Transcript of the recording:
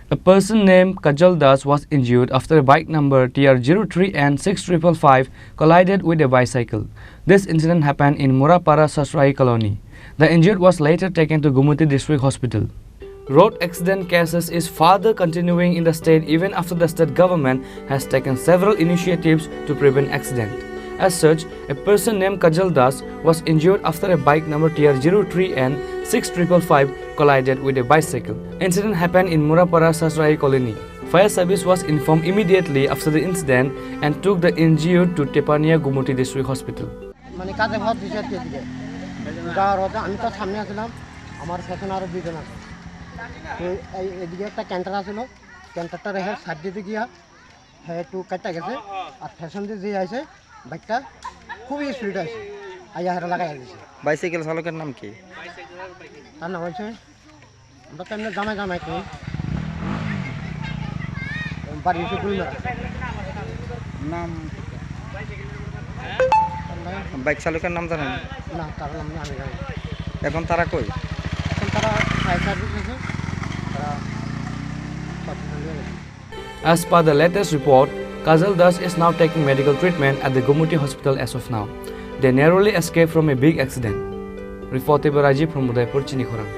A person named Kajal Das was injured after a bike number TR03N-6555 collided with a bicycle. This incident happened in Murapara Sasrai colony. The injured was later taken to Gumuti District Hospital. Road accident cases is further continuing in the state even after the state government has taken several initiatives to prevent accident. As such, a person named Kajal Das was injured after a bike number TR03N-6555 collided with a bicycle. Incident happened in Murapara Sasrai colony. Fire service was informed immediately after the incident and took the injured to Tepania Gumuti District Hospital. এদিকে একটা Canter আছিল ক্যান্টারটা রেখে side দিতে গিয়া হ্যাঁ একটু কাটটা গেছে আর ফ্যাশন দিয়ে যে আছে বাইকটা খুবই স্পিড আছে আইয়া হেরা লাগাই দিয়েছে। বাইসাইকেল চালকের নাম কি? তার নাম হচ্ছে আমরা তো এমনি জামাই জামাই করি বাড়ি এসে গুলমেরা নাম বাইক চালকের নাম জানেন না? তার নাম আমি জানি। এখন তারা কই? এখন তারা ফায়ার সার্ভিস আছে। As per the latest report, Kajal Das is now taking medical treatment at the Gumuti hospital as of now. They narrowly escaped from a big accident. Reported by Rajiv from Udaipur, Chini, Khorang.